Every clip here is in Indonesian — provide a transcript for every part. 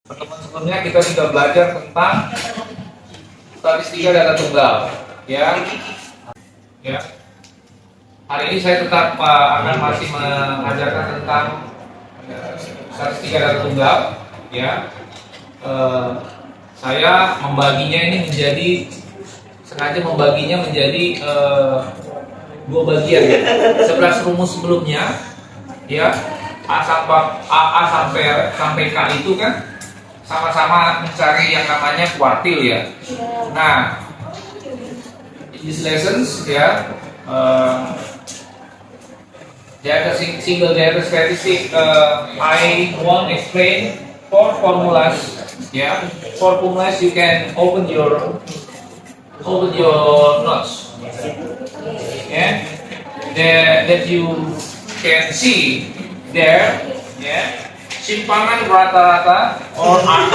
Pertemuan sebelumnya kita sudah belajar tentang statistika data tunggal, ya. Ya. Hari ini saya tetap akan masih mengajarkan tentang statistika data tunggal, ya. Saya membaginya ini sengaja membaginya menjadi dua bagian, ya. 11 rumus sebelumnya, ya. A sampai K itu kan sama-sama mencari yang namanya kuartil, ya. Nah, in this lessons, ya, data single data statistic, I won't explain four formulas, ya. For formulas you can open your notes, yeah, that you can see there, yeah. Simpangan rata-rata or R,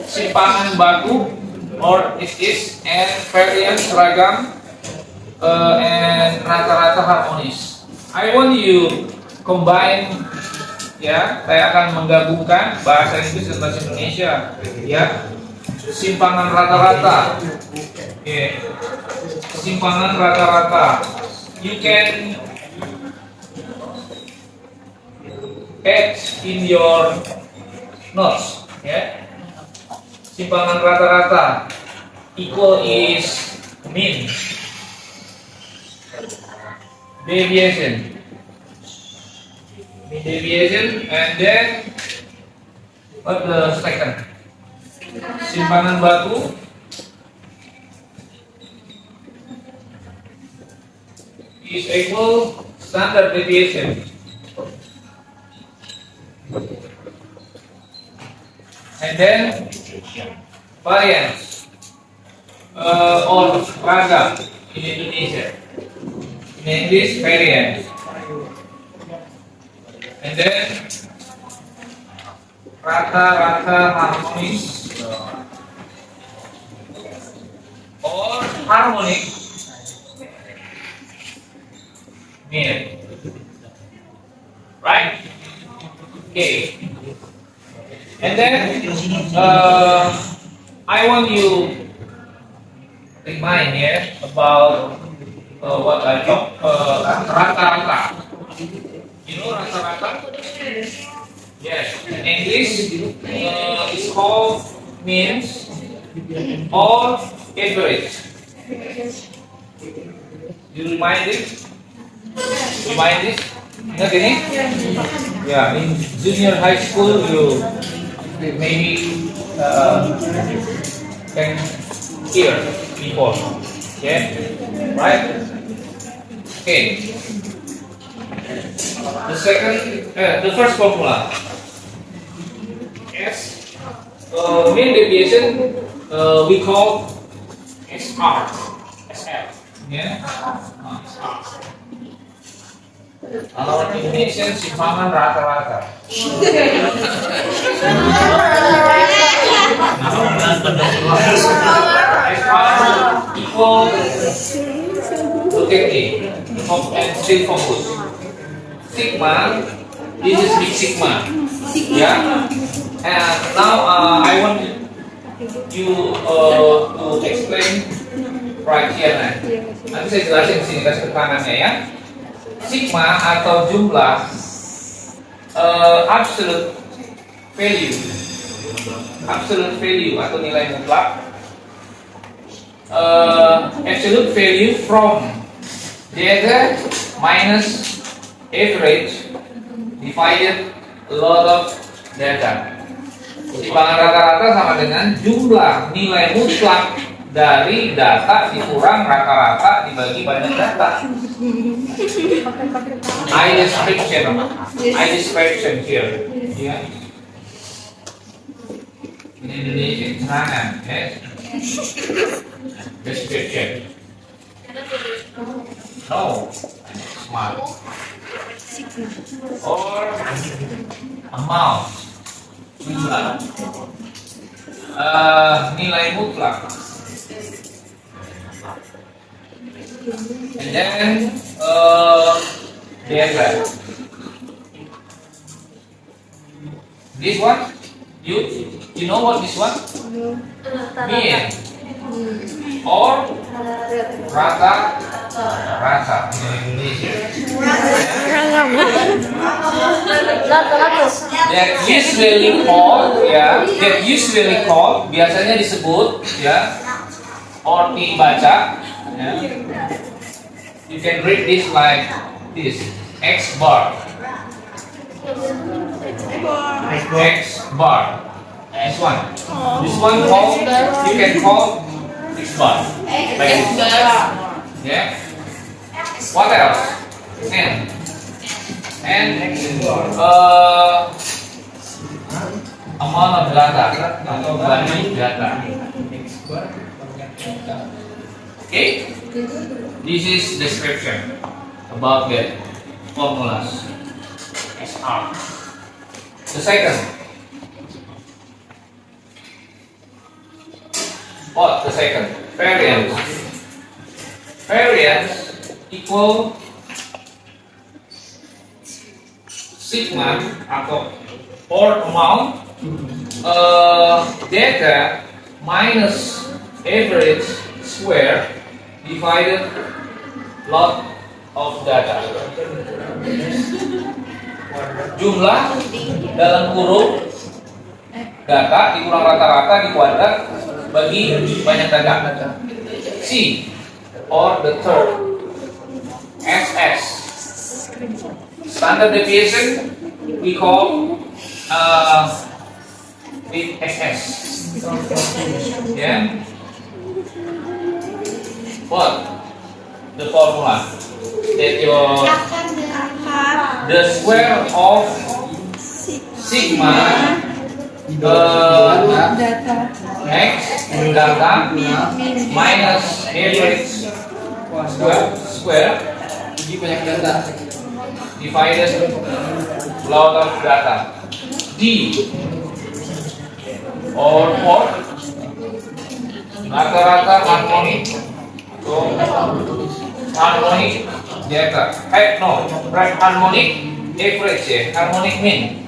simpangan baku or is and variance ragam, and rata-rata harmonis. I want you combine, ya. Saya akan menggabungkan bahasa Inggris dan bahasa Indonesia, ya. Simpangan rata-rata, yeah. Simpangan rata-rata. You can add in your notes, ya. Simpangan rata-rata equal is mean deviation, and then what the second? Simpangan baku is equal standard deviation, and then variance or raga in Indonesia, in English variance, and then rata-rata harmonis or harmonic mean, right? Okay. And then I want you remind, yeah, about what I talk, rata-rata. You know rata-rata? Yes. In English, it's called means or average. You remind this? Ingat ini? Yeah, in junior high school you maybe can hear before, yeah, right? Okay. The first formula, S, mean deviation, we call SR, yeah, SR. Kalau Indonesian simpangan rata-rata. Equal. Look at me. And still focus. Sigma. This is big sigma. Yeah. And now I want you to explain right here. Nanti saya jelasin di sini, kasih keterangannya, ya. Sigma atau jumlah absolute value atau nilai mutlak, absolute value from data minus average divided lot of data. Simpangan rata-rata sama dengan jumlah nilai mutlak dari data dikurang rata-rata dibagi banyak data. I description here. Yeah. In Indonesian, serangan, yes. Description. No, smart. Or amount, jumlah. Nilai mutlak. And then data. This one You know what this one? Mean or rata in Indonesia. That usually called biasanya disebut ya or dibaca ya. You can read this like this, X bar. X bar. This one called, you can call X bar. Like this. Yeah. What else? And amount of data atau banyak data. Okay. This is description about the formulas. SR. The second. What? The second. Variance. Variance equal sigma atau or amount data minus average square divided lot of data. Jumlah dalam kurung data dikurang rata-rata di kuadrat bagi banyak data. C or the third. SS. Standard deviation we call with SS. Yeah. What? The formula that the square of sigma X data minus average square divided lot of data. D or rata-rata harmonic. So harmonic data. Harmonic average ya, harmonic mean.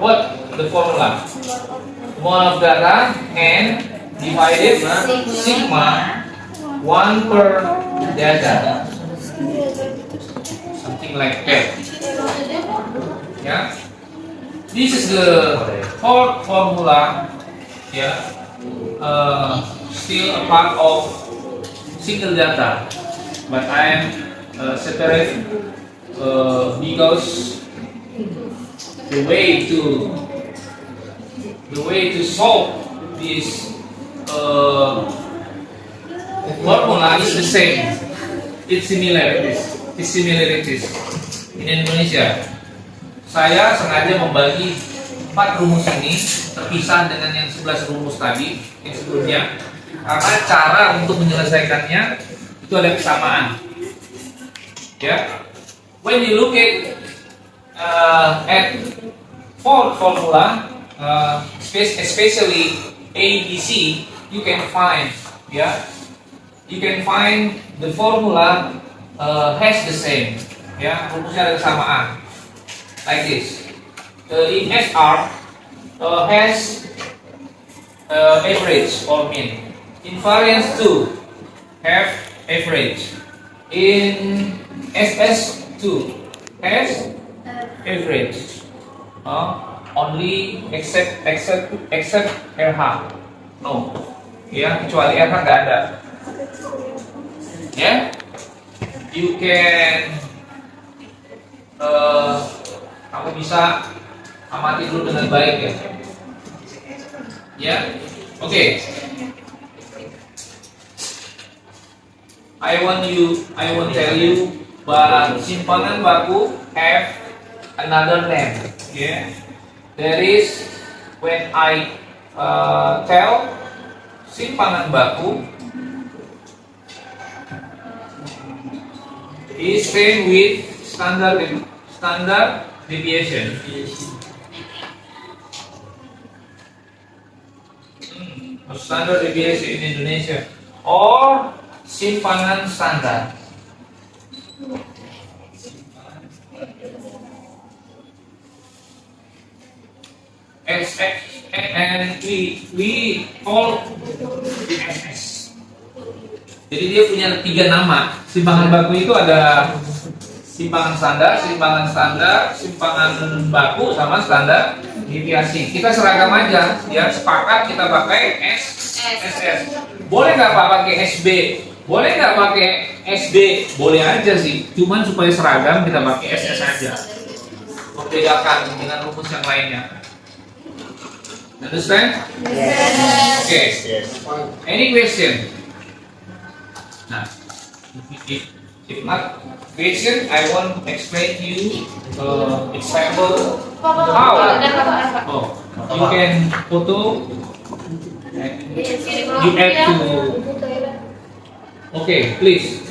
What the formula? Amount of data n divided sigma 1 per data. Something like that. Yeah. This is the fourth formula. Yeah. Still a part of single data, but I am separate because the way to solve this formula is the same. It's similarities. In Indonesia, saya sengaja membagi 4 rumus ini terpisah dengan yang 11 rumus tadi yang sebelumnya, karena cara untuk menyelesaikannya itu ada kesamaan. Ya, when you look at four formula, especially A, B, C, you can find the formula has the same. Ya, rumusnya ada kesamaan. Like this. In SR has average or mean. In variance 2 have average. In SS2 has average. Only except RH. No. Ya, kecuali RH nggak ada. Ya. You can kamu bisa amati dulu dengan baik ya. Ya, oke. I want tell you, but simpanan baku have another name. Yeah, there is when I tell simpanan baku is same with standard deviation. Standard deviation in Indonesia or simpanan standar. and we call SS. Jadi dia punya 3 nama. Simpangan baku itu ada simpangan standar, simpangan baku sama standar deviasi. Kita seragam aja, ya sepakat kita pakai SS. Boleh nggak Pak pakai SB? Boleh nggak pakai SD? Boleh aja sih. Cuman supaya seragam kita pakai SS aja. Membedakan dengan rumus yang lainnya. Understand? Yes. Okay. Yes. Any question? Nah, if not question, I want explain to you example how you can photo and you add to. Okay, please.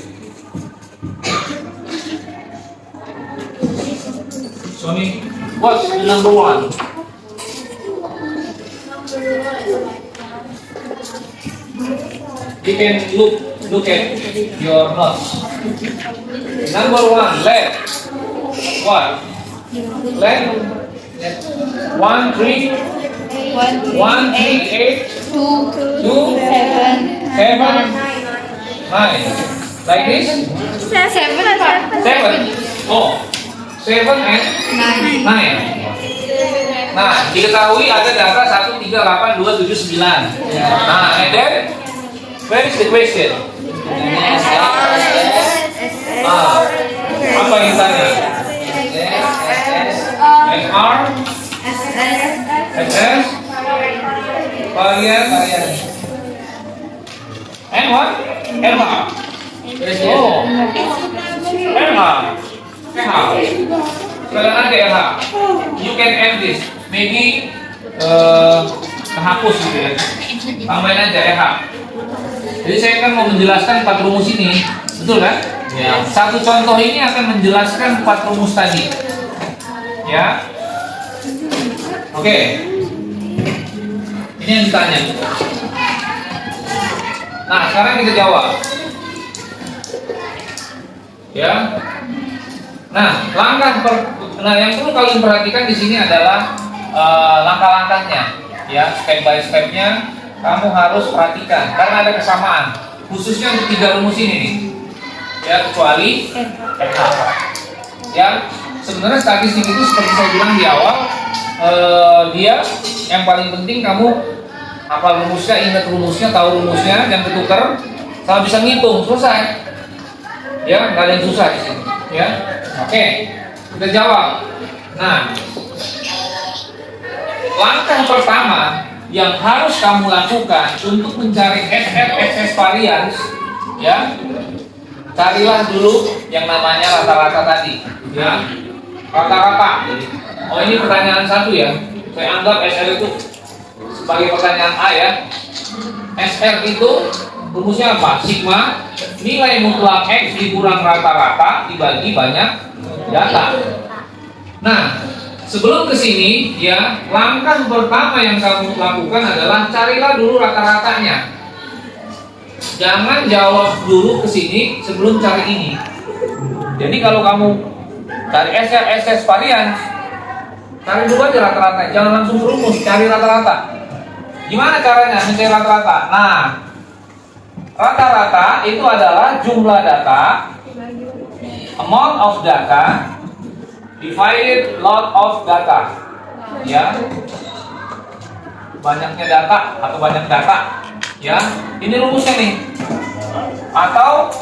Sony, what's number 1? You can look at your notes. Number 1, left. What? Left. 1, 3, 8, 2, 7, 9. Like this? 7. Oh, 7 and 9. Nah, diketahui ada data 1, 3, 8, 2, 7, 9. Nah, and then where is the question? Apa yang tanya? SR, SS, varian, and what? LH. Oh, LH. Kalian ada LH. You can add this. Maybe kehapus gitu ya. Tambahin aja LH. Jadi saya kan mau menjelaskan 4 rumus ini, betul kan? Ya. Satu contoh ini akan menjelaskan 4 rumus tadi. Ya. Oke. Ini yang ditanya. Nah, sekarang kita jawab. Ya. Nah, yang perlu kalian perhatikan di sini adalah langkah-langkahnya. Ya, step by stepnya kamu harus perhatikan karena ada kesamaan khususnya untuk 3 rumus ini nih. Ya, kecuali RH. Ya, sebenarnya statistik itu seperti saya bilang di awal, dia yang paling penting kamu hafal rumusnya, ingat rumusnya, tahu rumusnya, yang ketukar sama bisa ngitung, selesai. Ya, nggak ada yang susah di sini. Ya, oke, kita jawab. Nah, langkah pertama yang harus kamu lakukan untuk mencari SS varians, ya, carilah dulu yang namanya rata-rata tadi, ya, rata-rata. Oh, ini pertanyaan 1 ya. Saya anggap SR itu sebagai pertanyaan A ya. SR itu rumusnya apa? Sigma nilai mutlak X dikurang rata-rata dibagi banyak data. Nah, sebelum ke sini ya, langkah pertama yang kamu lakukan adalah carilah dulu rata-ratanya. Jangan jawab dulu ke sini sebelum cari ini. Jadi kalau kamu cari SR, SS varian, cari dulu aja rata-rata, jangan langsung rumus, cari rata-rata. Gimana caranya mencari rata-rata? Nah, rata-rata itu adalah jumlah data, amount of data divided lot of data, ya, banyaknya data atau banyak data, ya. Ini rumusnya nih. Atau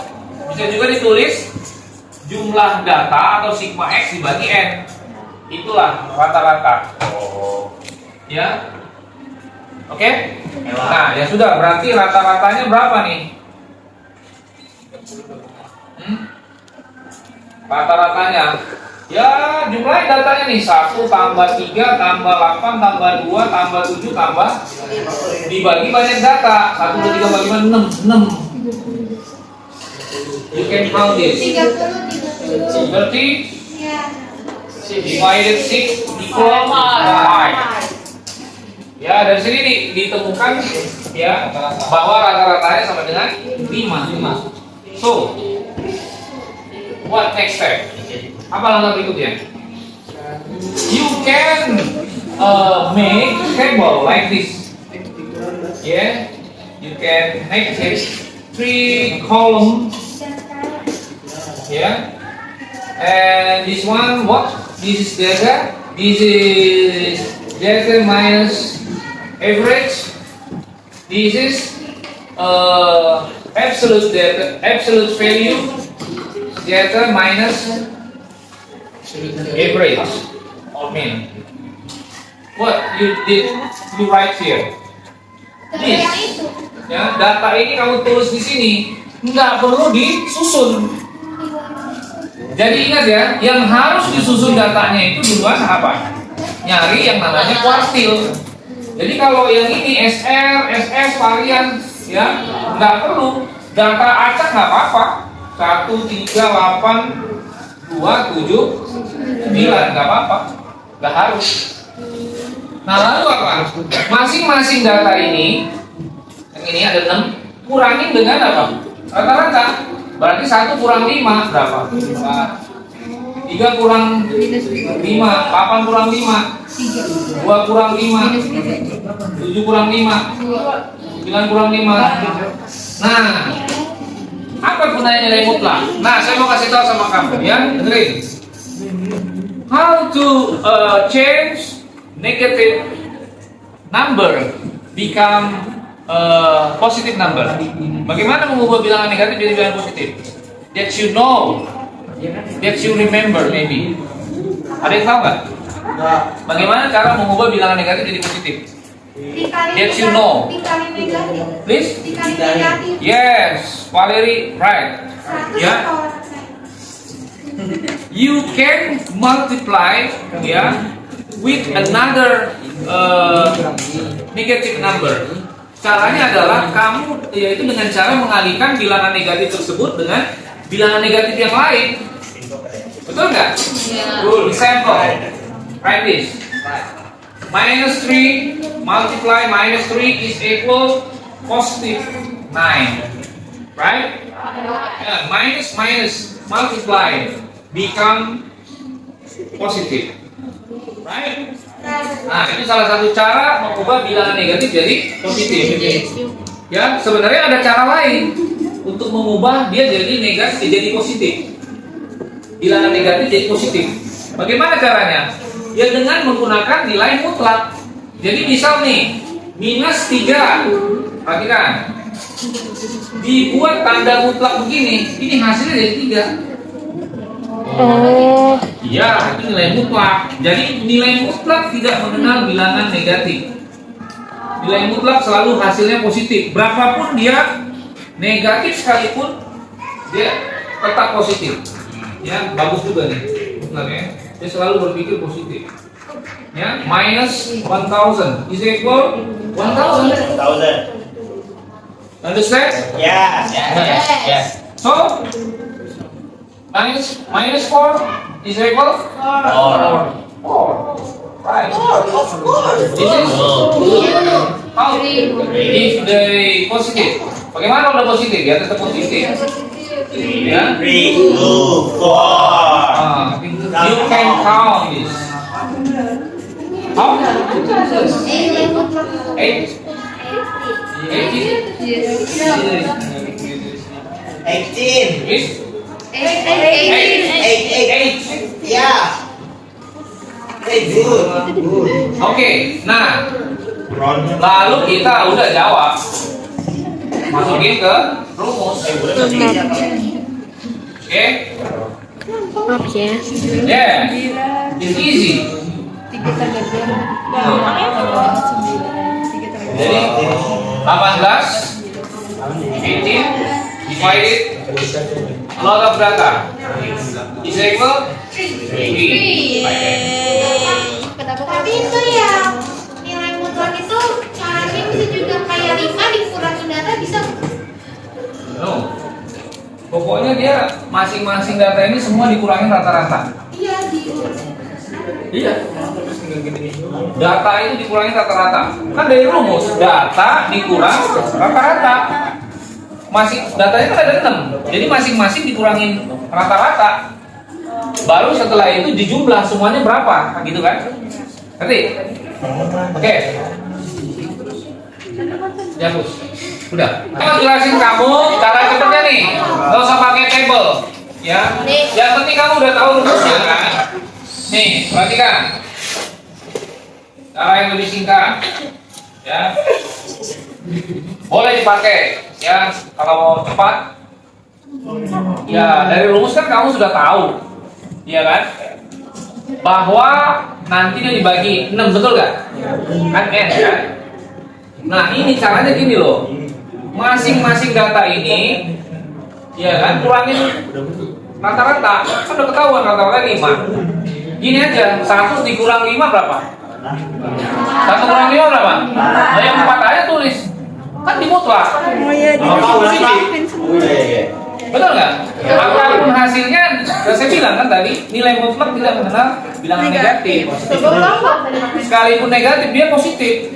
bisa juga ditulis jumlah data atau sigma X dibagi N. Itulah rata-rata. Ya. Oke? Nah, ya sudah, berarti rata-ratanya berapa nih? Rata-ratanya ya, jumlah datanya nih 1 tambah 3 tambah 8 tambah 2 tambah 7 tambah dibagi banyak data. 1, 2, 3 bagi 6. You can count this. 30 divided 6 equal 5. Ya, dari sini ditemukan ya bahwa rata-ratanya sama dengan 5. So, what next step? Apa langkah berikutnya? You can make table like this. Yeah, you can make it 3 columns. Yeah, and this one what? This is data. This is data minus average. This is absolute data, absolute value data minus average or mean. What you did? You write here. This. Ya, data ini kamu tulis di sini, nggak perlu disusun. Jadi ingat ya, yang harus disusun datanya itu duluan apa? Nyari yang namanya kuartil. Jadi kalau yang ini SR, SS, varian, ya nggak perlu. Data acak nggak apa-apa. 1, 3, 8, 2, 7, 9 nggak apa-apa, nggak harus. Nah lalu apa? Masing-masing data ini, yang ini ada 6, kurangin dengan apa? Rata-rata. Berarti 1 kurang 5 berapa? 3 kurang 5, 8 kurang 5, 2 kurang 5, 7 kurang 5, 9 kurang 5. Nah, apa gunanya nilai mutlak? Nah, saya mau kasih tahu sama kamu ya, dengerin. How to change negative number become positive number. Bagaimana mengubah bilangan negatif jadi bilangan positif? That you know, that you remember maybe. Ada yang tahu nggak? Bagaimana cara mengubah bilangan negatif jadi positif? That you know. Dikali negatif. Please. Dikali negatif. Yes, Valerie, right. Ya. You can multiply, ya, with another negative number. Caranya adalah kamu yaitu dengan cara mengalihkan bilangan negatif tersebut dengan bilangan negatif yang lain. Betul nggak? Good. Example. Write this. Minus 3 multiply minus 3 is equal positive 9. Right? Yeah, minus multiply become positive. Right? Nah, ini salah satu cara mengubah bilangan negatif jadi positif. Ya, sebenarnya ada cara lain untuk mengubah dia jadi negatif jadi positif. Bilangan negatif jadi positif. Bagaimana caranya? Ya dengan menggunakan nilai mutlak. Jadi misal nih, minus 3. Perhatikan. Dibuat tanda mutlak begini, ini hasilnya jadi 3. Iya, itu nilai mutlak. Jadi nilai mutlak tidak mengenal bilangan negatif. Nilai mutlak selalu hasilnya positif. Berapapun dia negatif sekalipun, dia tetap positif. Ya, bagus juga nih mutlaknya. Dia selalu berpikir positif. Ya, minus 1000 is equal 1000. Understand? Yes. So minus 4 is equal 4. Right. Of course. This is how if they positive. Bagaimana udah positif? Ya tetap positif. Ya. 3, 2, 4. You can count this. How? 8. 18. Is 8. Yeah. Very good. Oke. Nah, lalu kita udah jawab. Masukin ke rumus. Oke. Maaf ya. Yeah. It's easy. Jadi 18 divided a lot of data is equal 3. Tapi itu ya nilai mutlak itu caranya bisa juga kayak 5 dikurangin data bisa. No. Pokoknya dia masing-masing data ini semua dikurangin rata-rata. Iya Iya. Data itu dikurangin rata-rata. Kan dari rumus data dikurang rata-rata. Datanya kan ada 6. Jadi masing-masing dikurangin rata-rata. Baru setelah itu dijumlah semuanya berapa, gitu kan? Ngerti? Oke. Dihapus. Udah. Aku jelasin kamu cara cepetnya nih. Gak usah pakai table. Ya. Yang penting kamu udah tahu rumusnya kan. Nih, perhatikan. Cara yang lebih singkat. Ya. Boleh dipakai. Ya, kalau mau cepat. Ya, dari rumus kan kamu sudah tahu. Iya kan? Bahwa nantinya dibagi 6, betul nggak? Kan N kan? Nah, ini caranya gini loh. Masing-masing data ini, ya kan, kurangin rata-rata. Kan udah ketahuan rata-rata 5. Gini aja, 1 dikurang 5 berapa? 1 kurang 5 berapa? Nah, yang 4 aja tulis. Kan dimutlak. Oh iya, Betul nggak? Apapun hasilnya, saya bilang kan tadi, nilai mutlak tidak mengenal bilangan negatif. Sekalipun negatif, dia positif.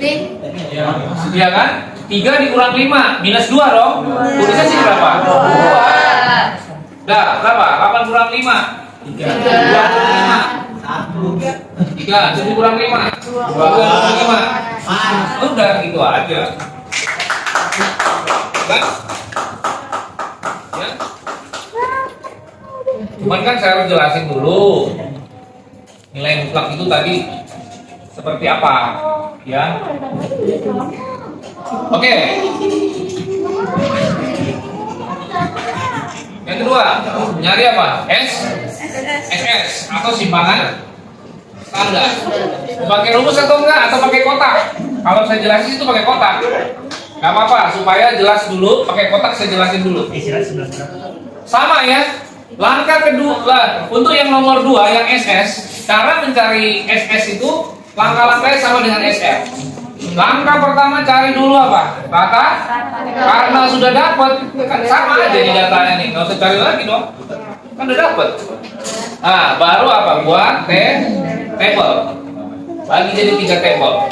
Iya kan? 3 dikurang 5, minus 2 dong. Tulisnya sih berapa? 2. Dah, berapa? 8 kurang 5. 3, 7 kurang 5. 2 kurang 5. Udah, gitu aja. Kan? Ya. Cuman kan saya harus jelasin dulu nilai mutlak itu tadi seperti apa, ya. Oke. Yang kedua, nyari apa? SS atau simpangan standar. Pakai rumus atau enggak? Atau pakai kotak? Kalau saya jelasin itu pakai kotak. Gak apa-apa, supaya jelas dulu, pakai kotak saya jelasin dulu. Sama ya. Langkah kedua, untuk yang nomor 2, yang SS, cara mencari SS itu langkah-langkahnya sama dengan SR. Langkah pertama cari dulu apa? Rata? Karena sudah dapat, kan sama aja di datanya nih, nggak usah cari lagi dong. Kan udah dapat. Nah, baru apa? Buat table. Bagi jadi 3 table.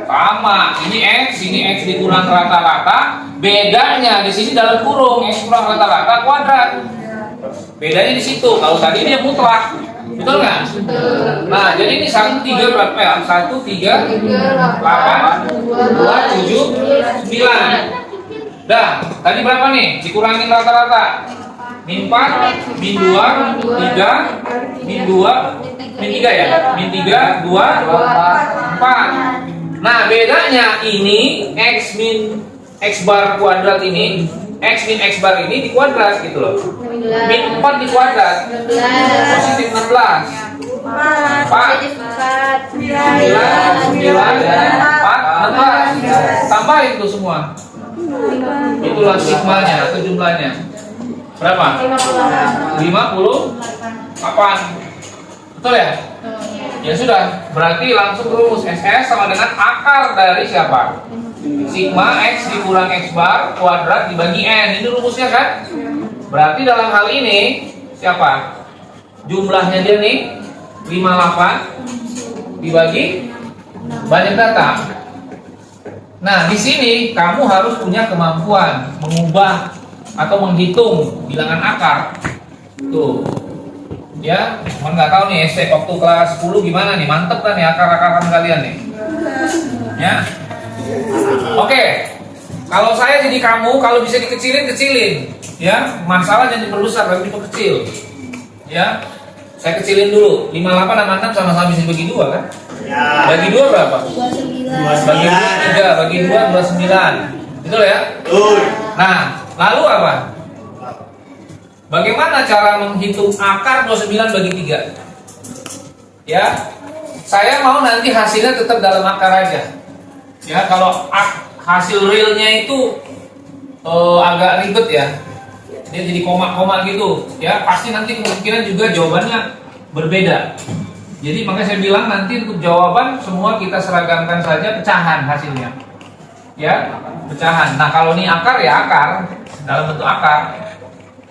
Sama, ini X dikurang rata-rata. Bedanya di sini dalam kurung, X kurang rata-rata kuadrat. Bedanya di situ. Kalau tadi dia mutlak, betul nggak? Nah, jadi ini 1, 3 berapa ya? 1, 3, 8, 2, 7, 9. Dah, tadi berapa nih? Dikurangin rata-rata. Min 4, min 2, 3, min 2, min 3 ya? Min 3, 2, 4. Nah, bedanya ini X bar kuadrat ini, X min X bar ini di kuadrat gitu loh. Min 4 di kuadrat, positif 16. 4, 9, 4, 16. Tambahin itu semua. Itulah sigmanya atau jumlahnya. Berapa? 58. Betul ya? Ya sudah, berarti langsung rumus SS sama dengan akar dari siapa? Sigma X dikurang X bar kuadrat dibagi N. Ini rumusnya kan? Berarti dalam hal ini siapa? Jumlahnya dia nih 58 dibagi banyak data. Nah, di sini kamu harus punya kemampuan mengubah atau menghitung bilangan akar. Tuh. Ya, cuman nggak tahu nih ST waktu kelas 10 gimana nih? Mantep kan nih akar-akaran kalian nih. Ya. Oke. Kalau saya jadi kamu, kalau bisa dikecilin, kecilin. Ya, masalah jangan diperbesar, tapi diperkecil. Ya. Saya kecilin dulu. 58 sama 6 sama-sama bisa dibagi 2 kan? Ya. Bagi 2 berapa? 29. Bagi 3, bagi 2 29. Betul ya? Betul. Nah, lalu apa? Bagaimana cara menghitung akar 29 bagi 3? Ya, saya mau nanti hasilnya tetap dalam akar aja. Ya, kalau hasil realnya itu agak ribet ya. Dia jadi koma-koma gitu. Ya, pasti nanti kemungkinan juga jawabannya berbeda. Jadi makanya saya bilang nanti untuk jawaban semua kita seragamkan saja pecahan hasilnya. Ya, pecahan. Nah, kalau ini akar ya akar dalam bentuk akar.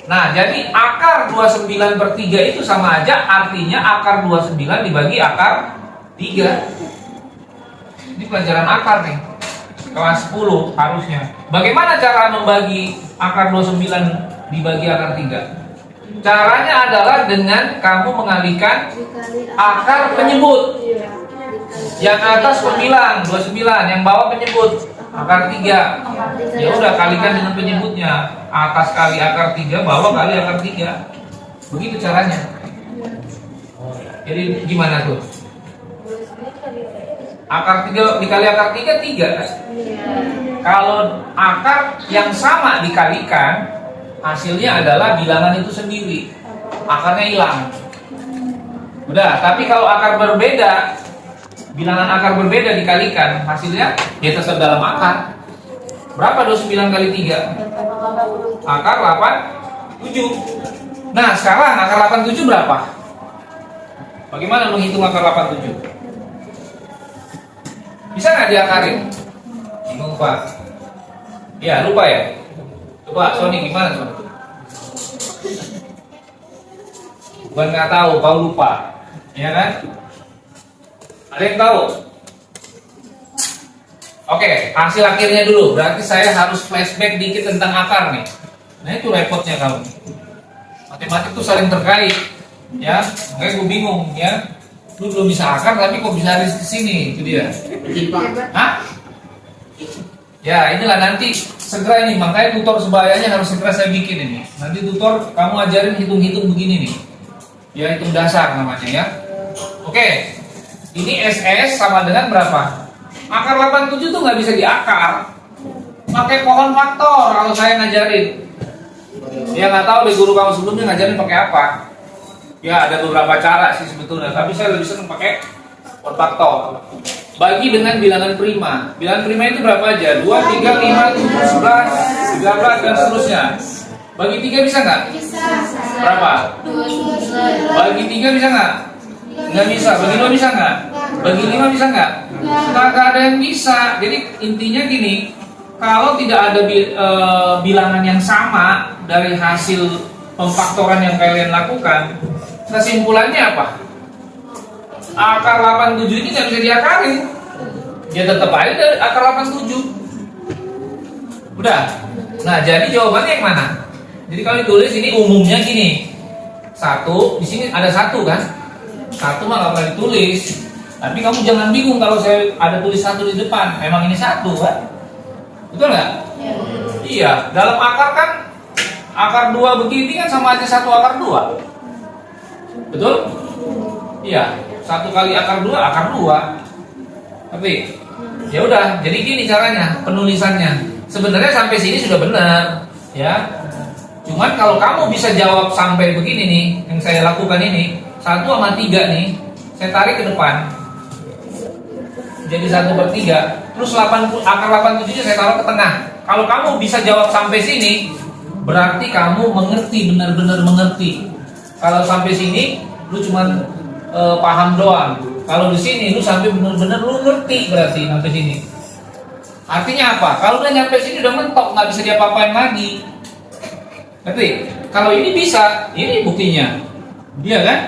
Nah, jadi akar 29/3 itu sama aja artinya akar 29 dibagi akar 3. Ini pelajaran akar nih. Kelas 10 harusnya. Bagaimana cara membagi akar 29 dibagi akar 3? Caranya adalah dengan kamu mengalihkan akar penyebut. Yang atas pembilang 29, yang bawah penyebut akar 3. Ya udah kalikan dengan penyebutnya. Atas kali akar 3, bawah kali akar 3. Begitu caranya. Jadi gimana tuh? Akar 3 dikali akar 3 3. Kalau akar yang sama dikalikan, hasilnya adalah bilangan itu sendiri. Akarnya hilang. Udah, tapi kalau akar berbeda, bilangan akar berbeda dikalikan, hasilnya dia tetap dalam akar. Berapa 29 kali 3? Akar 87. Nah, sekarang akar 87 berapa? Bagaimana menghitung akar 87? Bisa nggak diakarin? Bingung Pak? Ya, lupa ya? Coba Sony gimana Sony? Bukan nggak tahu, kau lupa, ya kan? Ada yang tahu? Oke, hasil akhirnya dulu. Berarti saya harus flashback dikit tentang akar nih. Nah itu repotnya kamu. Matematik tuh saling terkait, ya. Makanya gue bingung, ya. Lu belum bisa akar, tapi kok bisa hari kesini? Itu dia. Hah? Ya inilah nanti segera ini. Makanya tutor sebayanya harus segera saya bikin ini. Nanti tutor kamu ajarin hitung-hitung begini nih. Ya hitung dasar namanya ya. Oke. Ini SS sama dengan berapa? Akar 87 tuh nggak bisa diakar. Pakai pohon faktor kalau saya ngajarin. Ya nggak tahu deh guru kamu sebelumnya ngajarin pakai apa. Ya ada beberapa cara sih sebetulnya, tapi saya lebih senang pakai pohon faktor. Bagi dengan bilangan prima. Bilangan prima itu berapa aja? 2, 3, 5, 7, 11, 13 dan seterusnya. Bagi 3 bisa nggak? Bisa. Berapa? 2. Bagi 3 bisa nggak? Nggak bisa. Bagi 2 bisa nggak? Bagi 5 bisa nggak? Nggak ada yang bisa. Jadi intinya gini, kalau tidak ada bilangan yang sama dari hasil pemfaktoran yang kalian lakukan, kesimpulannya apa? Akar 87 ini nggak bisa diakarin. Dia tetap aja dari akar 87. Udah. Nah, jadi jawabannya yang mana? Jadi kalau ditulis ini umumnya gini. 1, di sini ada 1 kan? 1 mah nggak pernah ditulis. Tapi kamu jangan bingung kalau saya ada tulis 1 di depan. Memang ini 1 kan? Betul nggak? Iya. Dalam akar kan akar 2 begini kan sama aja 1 akar 2. Betul? Iya. 1 kali akar 2 akar 2. Tapi ya udah. Jadi gini caranya penulisannya. Sebenarnya sampai sini sudah benar, ya. Cuman kalau kamu bisa jawab sampai begini nih, yang saya lakukan ini 1 sama 3 nih, saya tarik ke depan. Jadi 1/3. Terus akar 87 nya saya taruh ke tengah. Kalau kamu bisa jawab sampai sini, berarti kamu mengerti, benar-benar mengerti. Kalau sampai sini, lu cuman paham doang. Kalau di sini, lu sampai benar-benar lu ngerti berarti sampai sini. Artinya apa? Kalau udah nyampe sini udah mentok, nggak bisa diapa-apain lagi. Ngerti? Kalau ini bisa, ini buktinya. Iya kan?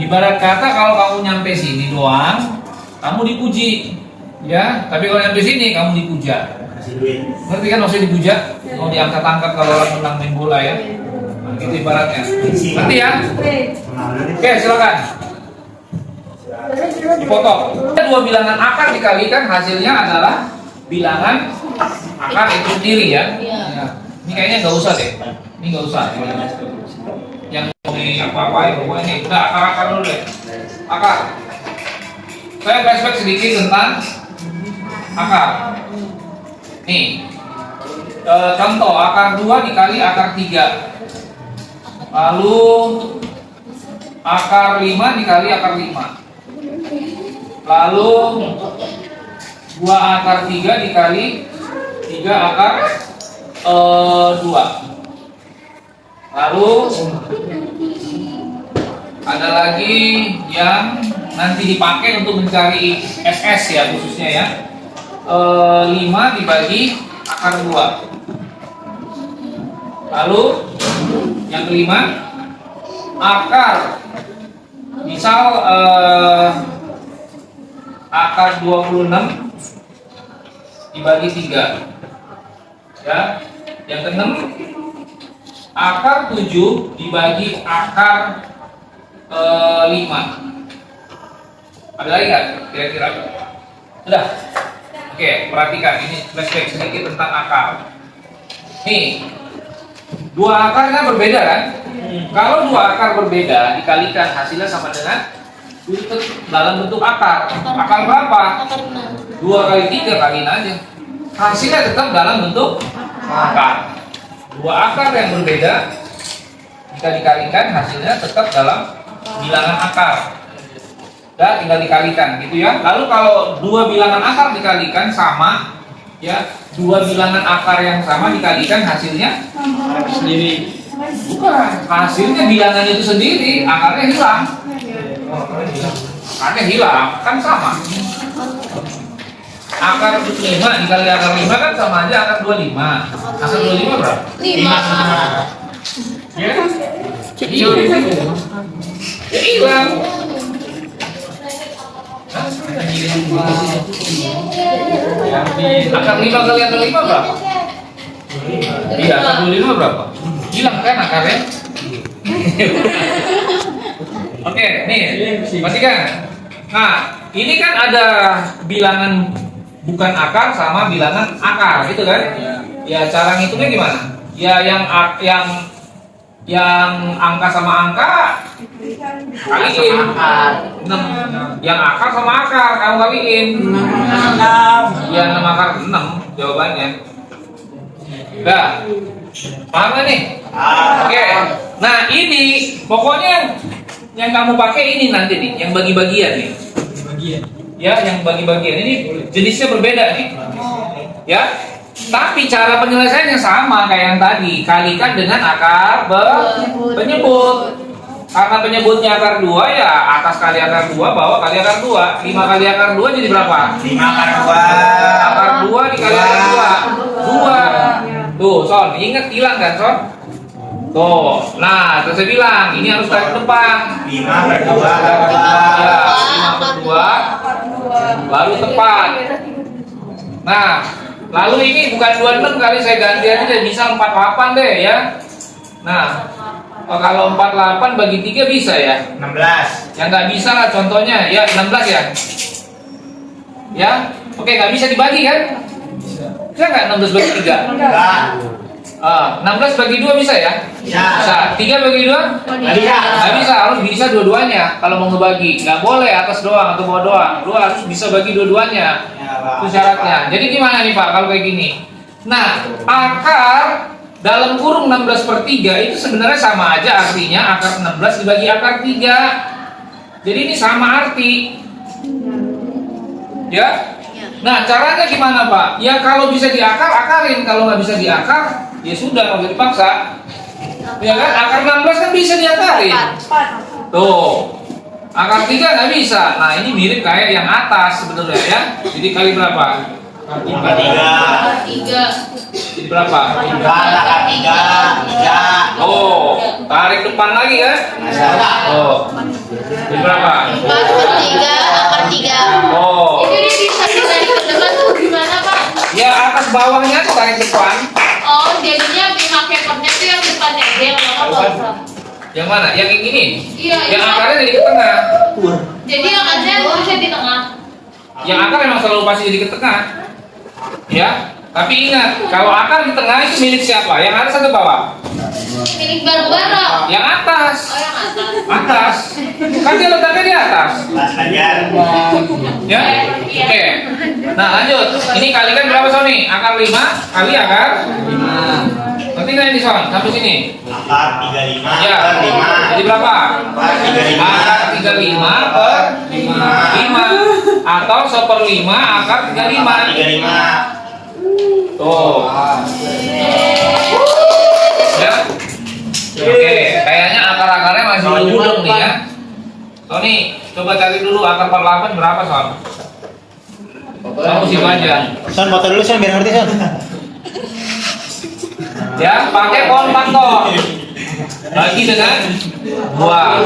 Ibarat kata kalau kamu nyampe sini doang, kamu dipuji, ya. Tapi kalau nyampe sini, kamu dipuja. Ngerti kan maksudnya dipuja? Mau diangkat-angkat kalau orang menang main bola ya. Nah, gitu ibaratnya. Ngerti ya? Oke, silakan. Dipotong. Ada 2 bilangan akar dikalikan, hasilnya adalah bilangan akar itu sendiri ya. Ya. Ini kayaknya nggak usah deh. Ini nggak usah. Yang mau di apa-apain pokoknya ini udah akar-akar dulu deh. Akar. Saya flashback sedikit tentang akar. Nih. Contoh akar 2 dikali akar 3. Lalu akar 5 dikali akar 5. Lalu 2 akar 3 dikali 3 akar 2. Lalu ada lagi yang nanti dipakai untuk mencari SS ya khususnya ya. 5 dibagi akar 2. Lalu yang kelima akar, misal akar 26 dibagi 3 ya. Yang keenam akar 7 dibagi akar 5. Ada lagi nggak kira-kira? Sudah. Oke, perhatikan ini flashback sedikit tentang akar. Nih, dua akar kan berbeda kan? Kalau dua akar berbeda dikalikan hasilnya sama dengan itu dalam bentuk akar. Akar berapa? 2 kali 3 kaliin aja. Hasilnya tetap dalam bentuk akar. Dua akar yang berbeda jika dikalikan hasilnya tetap dalam bilangan akar. Ya, tinggal dikalikan gitu ya. Lalu kalau dua bilangan akar dikalikan sama, ya, dua bilangan akar yang sama dikalikan hasilnya sendiri. Bukan, hasilnya bilangan itu sendiri, akarnya hilang. Akarnya hilang, kan sama. Akar 5 dikali akar 5 kan sama aja akar 25. Akar 25 berapa? 5. Ya? Ya hilang. Akar 5 kali akar 5 berapa? Iya, akar 25 berapa? Hilang kan akarnya? Oke, nih, perhatikan. Nah, ini kan ada bilangan bukan akar sama bilangan akar, gitu kan? Ya, cara ngitungnya gimana? Ya, yang angka sama angka kaliin 6. Yang akar sama akar kamu kaliin 6. Ya 6 akar 6 jawabannya. Udah. Paham gak nih? Oke. Nah, ini pokoknya yang kamu pakai ini nanti nih, yang bagi-bagian nih. Ya, yang bagi-bagian ini jenisnya berbeda nih. Ya. Tapi cara penyelesaiannya sama kayak yang tadi, kalikan dengan akar penyebut. Karena penyebutnya akar 2 ya atas kali akar 2 bawah kali akar 2. 5 kali akar 2 jadi berapa? 5 akar 2. Akar 2 dikali akar 2. 2. Tuh, Son, ingat hilang kan, Son? Tuh. Nah, terus saya bilang, ini harus tarik depan. 5 akar 2. Ya, 5 akar 2 baru tepat. Nah, lalu ini bukan 26 kali saya ganti aja bisa 48 deh ya. Nah, kalau 48 bagi 3 bisa ya? 16. Yang nggak bisa lah contohnya ya 16 ya. Ya, oke nggak bisa dibagi kan? Bisa nggak 16 bagi 3? Enggak. 16 bagi 2 bisa ya? Bisa. Bisa. 3 bagi 2? Enggak bisa. Nggak bisa, harus bisa dua-duanya kalau mau ngebagi. Nggak boleh atas doang atau bawah doang. Lu harus bisa bagi dua-duanya. Itu syaratnya. Jadi gimana nih Pak kalau kayak gini? Nah, akar dalam kurung 16/3 itu sebenarnya sama aja artinya akar 16 dibagi akar 3. Jadi ini sama arti. Ya? Nah, caranya gimana Pak? Ya kalau bisa diakar, akarin. Kalau nggak bisa diakar, ya sudah, nggak usah dipaksa. Ya kan? Akar 16 kan bisa diakarin. Tuh. Akar 3 nggak bisa. Nah, ini mirip kayak yang atas sebenarnya ya. Jadi kali berapa? Akar 3. 3. Jadi berapa? 4 akar 3. Oh, tarik depan lagi ya. Oh. Jadi berapa? 4/3 akar 3. Oh. Jadi bisa ditarik ke depan tuh gimana Pak? Ya atas bawahnya tuh tarik depan. Oh, jadinya pihak papernya tuh yang depannya aja yang belakang nggak usah. Yang mana? Yang ini? Iya, Yang iya. akarnya jadi ke tengah. Jadi akarnya harusnya di tengah. Yang akar memang selalu pasti jadi ke tengah. Ya. Tapi ingat, kalau akar di tengah itu milik siapa? Yang atas atau bawah? Milik bareng-bareng. Yang atas. Oh, yang atas. Atas. Kan dia letaknya di atas. Mas Fajar. Ya. Oke. Nah, lanjut. Ini kalikan berapa Sony? Akar 5 kali akar 5. Nanti kan ini Son, sampai sini. Akar 35 Ya. per 5. Jadi berapa? Akar 35. Akar 35 per 5 atau 1/5 akar 35. 35. Tuh. Ya. Oke, kayaknya akar-akarnya masih ujung nih ya. Tony, coba cari dulu akar 48 berapa Son? Kamu sih aja. Son, foto dulu Son biar ngerti Son. Ya, pakai pohon pantol. Bagi dengan 2.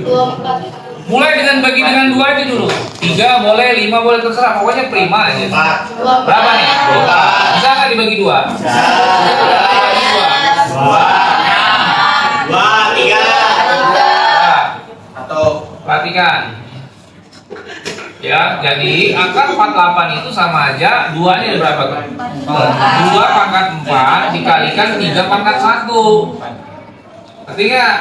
24. Mulai dengan bagi dengan 2 aja dulu. 3 boleh, 5 boleh, terserah. Pokoknya prima aja. 4. Berapa nih? 2. Bisa nggak dibagi 2? Dibagi 2. 2, 3. Nah, Atau perhatikan. Ya, jadi akar 48 itu sama aja 2 ini berapa tuh? 2 pangkat 4 dikalikan 3 pangkat 1. Ngerti nggak?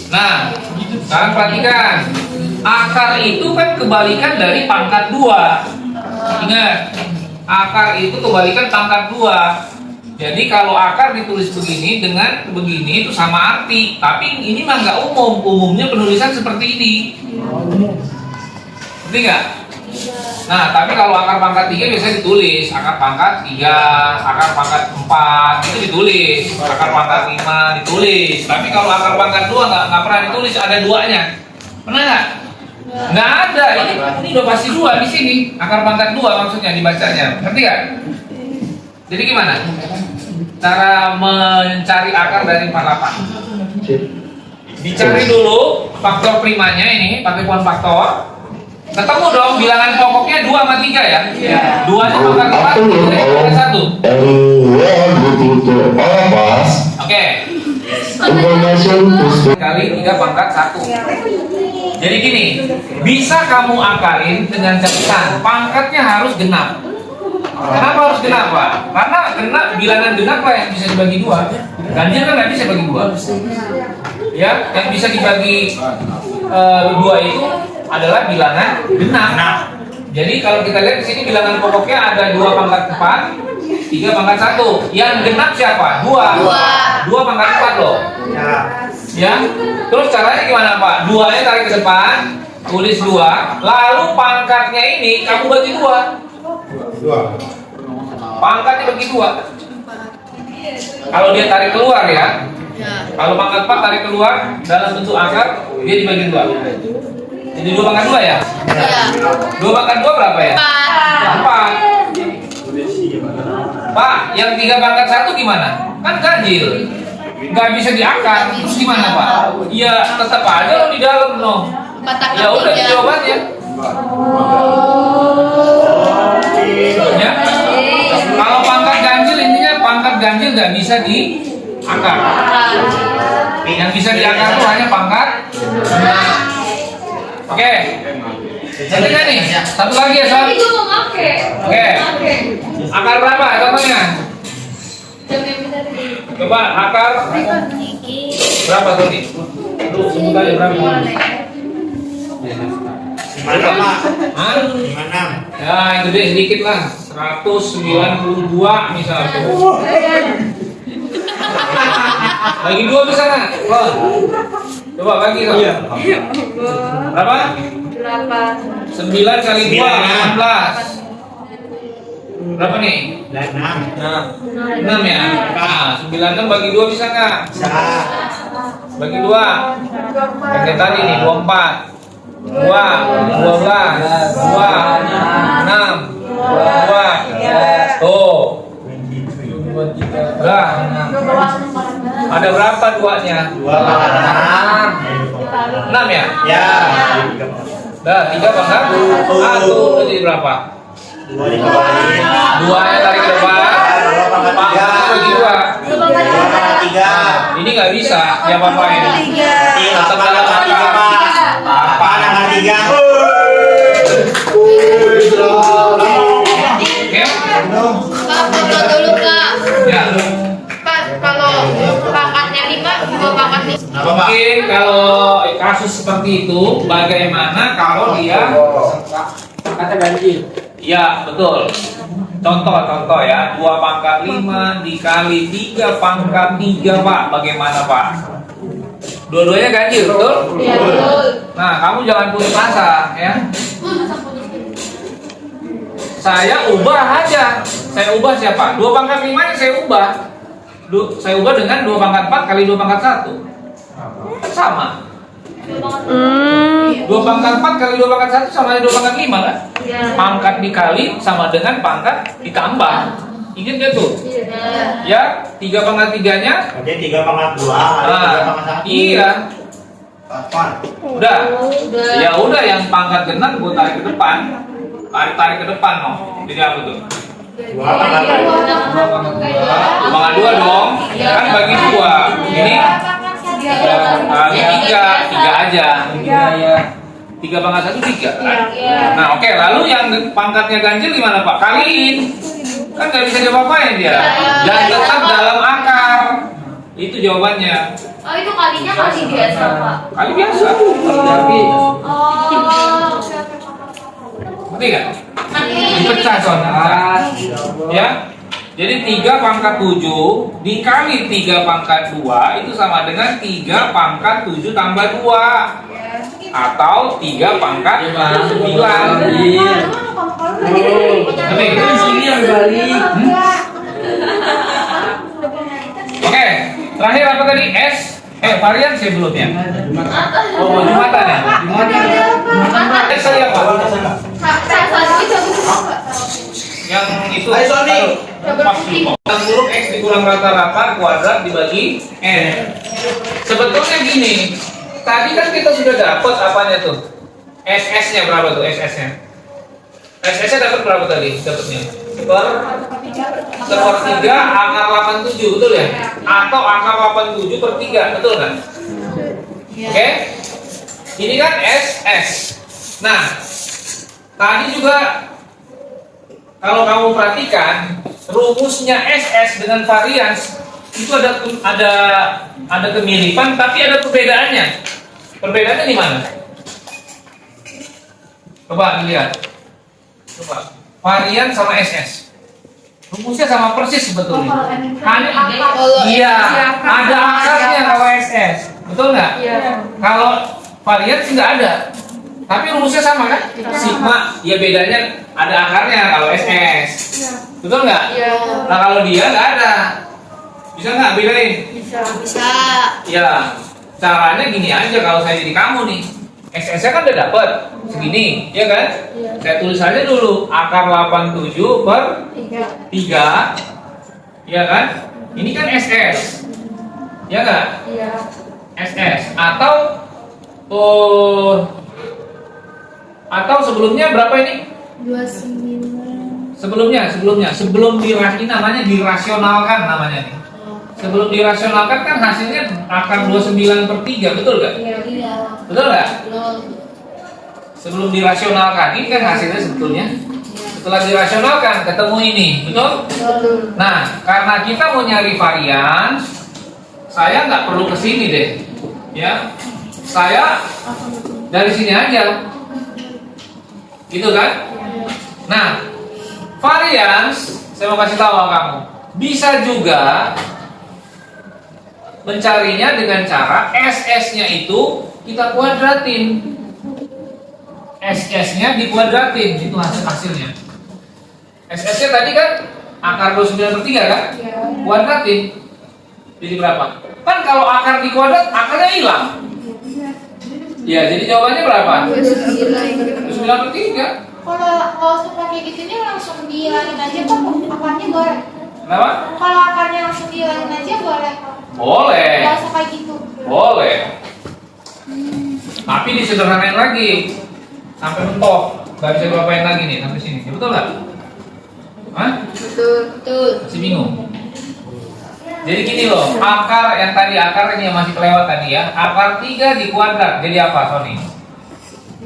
Nah, sekarang perhatikan. Akar itu kan kebalikan dari pangkat 2. Ingat, akar itu kebalikan pangkat 2. Jadi kalau akar ditulis begini dengan begini itu sama arti. Tapi ini mah nggak umum. Umumnya penulisan seperti ini. Ngerti nggak? Nah, tapi kalau akar pangkat 3 biasanya ditulis akar pangkat 3, akar pangkat 4 itu ditulis, akar pangkat 5 ditulis. Tapi kalau akar pangkat 2 nggak pernah ditulis, ada 2-nya. Pernah nggak? Nggak ada. Ini udah pasti 2 di sini. Akar pangkat 2 maksudnya dibacanya. Ngerti nggak? Jadi gimana cara mencari akar dari 48? Dicari dulu faktor primanya ini pakai pohon faktor. Ketemu dong bilangan pokoknya 2 sama 3 ya? 2 nya pangkat 4, 3 nya pangkat 1. Oke. Kali 3 pangkat 1. Jadi gini, bisa kamu akarin dengan catatan pangkatnya harus genap. Kenapa harus genap, Pak? Karena bilangan genap lah yang bisa dibagi 2. Ganjil kan nggak bisa bagi 2. Ya, yang bisa dibagi 2 itu adalah bilangan genap. Jadi kalau kita lihat di sini bilangan pokoknya ada 2 pangkat 4, 3 pangkat 1. Yang genap siapa? 2 pangkat 4 loh. Ya. Terus caranya gimana, Pak? 2-nya tarik ke depan, tulis 2, lalu pangkatnya ini kamu bagi 2. Pangkatnya bagi 2. Kalau dia tarik keluar ya. Kalau pangkat 4 tarik keluar dalam bentuk akar, dia dibagi 2. Jadi 2 pangkat 2 ya? 2 pangkat 2 berapa ya? 4. Pak, yang 3 pangkat 1 gimana? Kan ganjil. Nggak bisa diakar. Terus gimana, Pak? Ya tetap aja lo di dalam no. Ya udah jawabannya. Ya. Kalau pangkat ganjil intinya pangkat ganjil nggak bisa diakar. Yang bisa diakar itu hanya pangkat. Oke. Jadi kan nih, satu lagi ya soal. Oke. Akar berapa contohnya? Coba akar berapa tuh nih? Lu sebut aja berapa? 56. Hah? 56. Ya, yang gede sedikit lah. 192 misalnya. Bagi 2 bisa nggak? Coba bagi dong. Berapa? 9 kali 2, 15. Berapa nih? 6 ya? Nah, 9 bagi 2 bisa nggak? Bisa. Bagi 2. Yang tadi nih, 24. 2, 12, 2, 6, 2. Tuh. Lah. Ada berapa 2-nya? 6 ya? Ya. Dah, 3 pangkat 1 jadi berapa? 2 dikali 2-nya tarik ke depan. Pangkatnya bagi 2. 2 pangkat 3. Ini nggak bisa, ya Bapak ini. Tetap dalam angka. Apa angka 3? Oke? Pak, foto dulu, Pak. Ya. Pak, kalau pangkatnya 5, 2 pangkat 5. Mungkin kalau kasus seperti itu, bagaimana kalau dia Kata ganjil. ya betul. Contoh ya, 2 pangkat 5 dikali 3 pangkat 3 Pak. Bagaimana Pak? Dua-duanya ganjil, betul? Iya, betul. Nah, kamu jangan putus asa ya. Saya ubah aja. Saya ubah siapa? 2 pangkat 5 nya saya ubah. Saya ubah dengan 2 pangkat 4 kali 2 pangkat 1. Kan sama. 2 pangkat 4 kali 2 pangkat 1 sama dengan 2 pangkat 5 kan? Pangkat dikali sama dengan pangkat ditambah. Ingat gak tuh? Ya, 3 pangkat 3-nya. Oke, 3 pangkat 2. Nah, iya. Udah. Ya udah, yang pangkat genap gue tarik ke depan. Tarik ke depan no. Jadi apa tuh? 2 pangkat 2 pangkat 2 dong. Kan bagi 2. Ini kali 3 aja. 3 pangkat 1 3 kan? Iya. Nah oke, lalu yang pangkatnya ganjil gimana Pak? Kaliin. Kan nggak bisa diapa-apain dia. Dan tetap dalam akar. Itu jawabannya. Oh itu kalinya kali biasa Pak. Kali biasa. Tapi Oh. Ngerti nggak? Nanti Dipecah soalnya. ya Allah. Ya. Jadi 3 pangkat 7 dikali 3 pangkat 2 itu sama dengan 3 pangkat 7 tambah 2 atau 3 pangkat 9. Iya. Ngerti? Sini yang balik. Oke, terakhir apa tadi? S. Varian sebelumnya. Oh, Jumatan ya? S tadi apa? Yang itu Ayo, Sony. Yang huruf X dikurang rata-rata kuadrat dibagi N. Sebetulnya gini, tadi kan kita sudah dapat apanya tuh? SS-nya berapa tuh SS-nya? SS-nya dapat berapa tadi? Dapatnya? Sepertiga akar 87, betul ya? Atau akar 87 per 3, betul kan? Oke? Ini kan SS. Nah, tadi juga kalau kamu perhatikan rumusnya SS dengan varians itu ada kemiripan tapi ada perbedaannya. Perbedaannya di mana? Coba dilihat. Coba. Varian sama SS. Rumusnya sama persis sebetulnya. Hanya iya, ada akarnya kalau SS. Betul nggak? Kalau varian sih nggak ada. Tapi rumusnya sama kan? Sigma, ya bedanya ada akarnya kalau SS. Betul nggak? Nah kalau dia nggak ada. Bisa nggak bedain? Bisa. Ya, caranya gini aja kalau saya jadi kamu nih. SS-nya kan udah dapet segini, ya kan? Saya tulis aja dulu akar 87 per 3. Ya kan? Ini kan SS. Ya nggak? SS atau sebelumnya berapa ini? 29. Sebelum ini namanya dirasionalkan namanya nih. Sebelum dirasionalkan kan hasilnya akar 29 per 3, betul gak? Iya. Betul gak? Sebelum dirasionalkan, ini kan hasilnya sebetulnya. Setelah dirasionalkan, ketemu ini, betul? Nah, karena kita mau nyari varian, saya nggak perlu kesini deh. Ya, saya dari sini aja. Gitu kan? Nah, varians, saya mau kasih tahu sama kamu, bisa juga mencarinya dengan cara SS-nya itu kita kuadratin. SS-nya dikuadratin, itu hasilnya. SS-nya tadi kan akar 29 per 3 kan? Kuadratin. Jadi berapa? Kan kalau akar dikuadrat, akarnya hilang. Ya, jadi jawabannya berapa? 29 per 3. Kalau pakai gitunya langsung dihilangin aja kok akarnya boleh. Kenapa? Kalau akarnya langsung dihilangin aja boleh. Boleh. Nggak usah kayak gitu. Boleh. Tapi disederhanain lagi. Sampai mentok. Gak bisa diapain lagi nih sampai sini. Betul nggak? Hah? Betul. Masih bingung? Jadi gini loh, akar yang tadi akar ini yang masih kelewat tadi ya. Akar 3 dikuadrat jadi apa, Sony?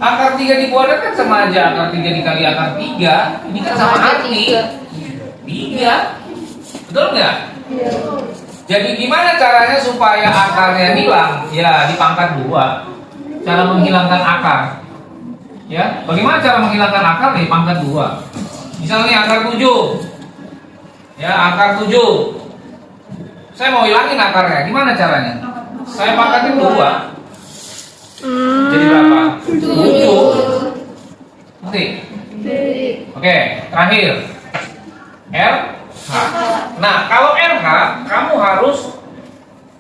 Akar 3 dikuadrat kan sama aja akar 3 dikali akar 3. Ini kan sama arti 3. Betul nggak? Jadi gimana caranya supaya akarnya hilang? Ya dipangkat 2. Cara menghilangkan akar. Ya, bagaimana cara menghilangkan akar? Dipangkat 2. Misalnya akar 7. Ya, akar 7. Saya mau hilangin akarnya, gimana caranya? Saya pangkatin 2. Jadi berapa? 7. Nanti. Oke, terakhir. RH. Nah, kalau RH, kamu harus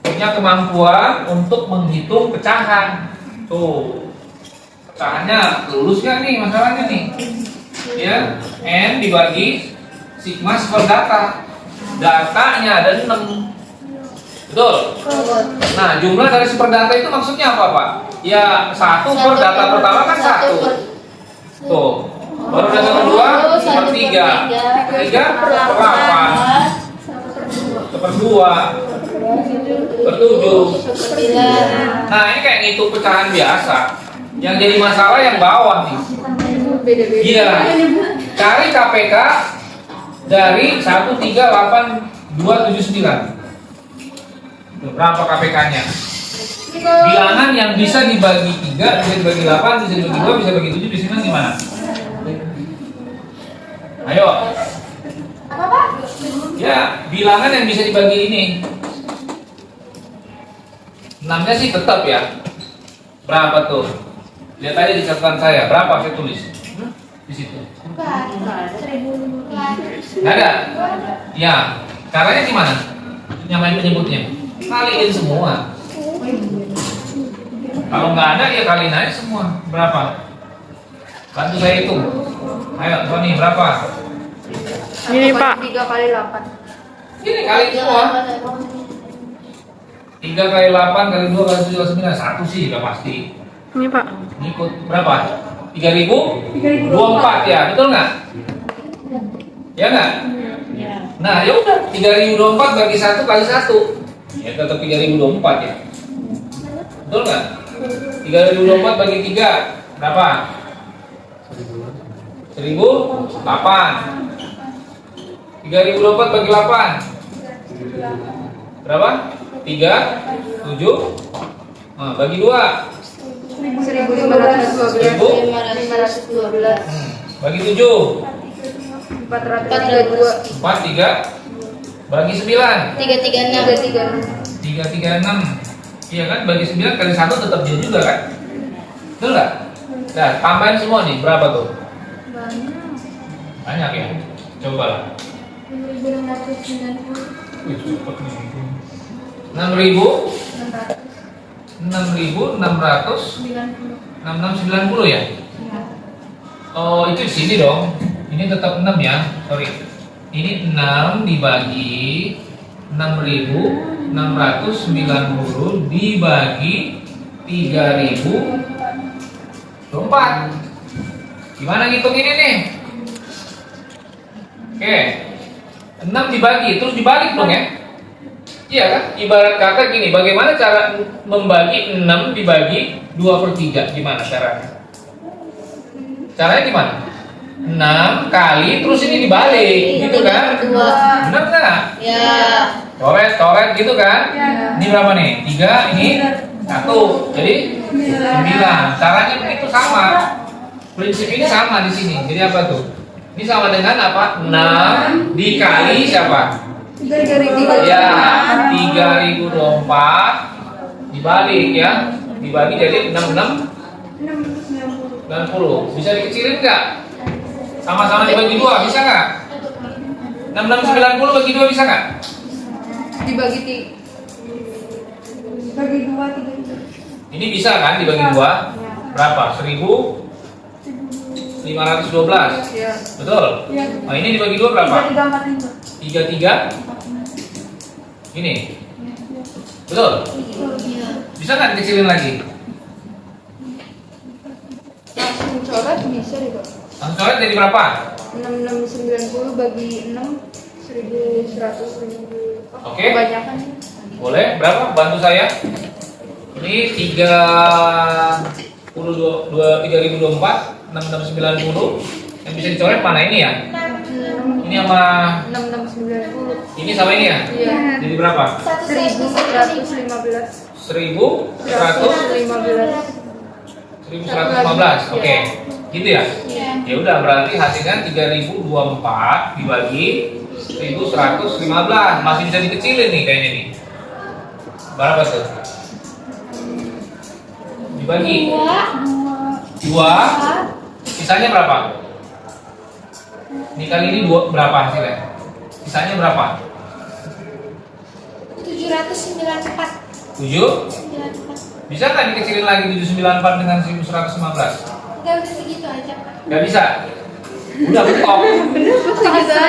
punya kemampuan untuk menghitung pecahan. Tuh. Pecahannya lulus gak nih masalahnya nih? Ya, N dibagi sigma per data. Datanya ada 6. Betul? Nah, jumlah dari super data itu maksudnya apa, Pak? Ya, 1 per data pertama kan 1. Tuh. Baru data kedua per 3. 3 per 8. Per 2. Per 7. Nah, ini kayak ngitung pecahan biasa. Yang jadi masalah yang bawah nih. Beda-beda. Iya. Cari KPK dari 138279. Berapa KPK-nya? Bilangan yang bisa dibagi 3, bisa dibagi 8, bisa dibagi 2, bisa dibagi 7, di sini gimana? Ayo. Apa Pak? Ya, bilangan yang bisa dibagi ini. 6-nya sih tetap ya. Berapa tuh? Lihat aja di catatan saya, berapa saya tulis? Di situ. Bukan. 1000. Nggak ada? Ya, caranya gimana? Nyamain menyebutnya. Kaliin semua. Kalau nggak ada ya kaliin aja semua. Berapa? Bantu saya hitung. Ayo, Tony, berapa? Ini Pak. 3 kali 8. Ini kali semua. 3 kali 8 kali 2 kali 7 kali 9. 1 sih udah pasti. Ini Pak. Ikut berapa? 3024 ya, betul nggak? Ya nggak? Nah, ya udah 3024 bagi 1 kali 1. Ya tetap 3024 ya. Betul nggak? 3024 bagi 3 berapa? 1008. 3024 bagi 8 berapa? 3 7. Nah, bagi 2 1512. 512. bagi 7 432. 4 3 bagi 9 336. 336. Iya kan, bagi 9 kali 1 tetap dia juga kan? Betul nggak? Nah, tambahin semua nih, berapa tuh? Banyak ya? Coba lah. 1690. 6.000 690. 6690 ya? Oh, itu di sini dong. Ini tetap 6 ya. Sorry. Ini 6 dibagi 6.690 dibagi 3.024. Gimana ngitung ini nih? Oke. 6 dibagi, terus dibalik dong ya? Iya kan? Ibarat kata gini, bagaimana cara membagi 6 dibagi 2/3? Gimana caranya? Caranya gimana? 6 kali, terus ini dibalik, gitu kan? Benar nggak? Ya. Coret gitu kan? Ini berapa nih? 3, ini 1, jadi 9. Caranya itu sama. Prinsip ini sama di sini. Jadi apa tuh? Ini sama dengan apa? 6 dikali siapa? 3.000. Ya, 3024 dibalik ya. Dibagi jadi 6690. Bisa dikecilin nggak? Sama-sama dibagi 2, bisa nggak? 6690 bagi 2 bisa nggak? Dibagi 2 3. Ini bisa kan dibagi 2? Berapa? 1512. Ya. Betul? Nah, ini dibagi 2 berapa? 33. Ini. Betul? Bisa nggak dikecilin lagi? Langsung coret bisa deh Pak. Langsung coret jadi berapa? 6690 bagi 6 1150. Oke. Kebanyakan. Boleh? Berapa? Bantu saya. Ini 3024 6690. Yang bisa dicoret mana ini ya? Ini sama 6690. ini sama ini ya? Iya. Jadi berapa? 1115. 1115. 1115. Oke. Gitu ya? Ya udah, berarti hasilnya 3024 dibagi 1115. Masih bisa dikecilin nih kayaknya nih. Berapa tuh? Dibagi 2. Sisanya berapa? Ini kali ini 2 berapa hasilnya? Sisanya berapa? 794. 7? 94. Bisa nggak dikecilin lagi 794 dengan 1115? Enggak, udah segitu aja Pak. Nggak bisa? Udah mentok. Bener segitu aja.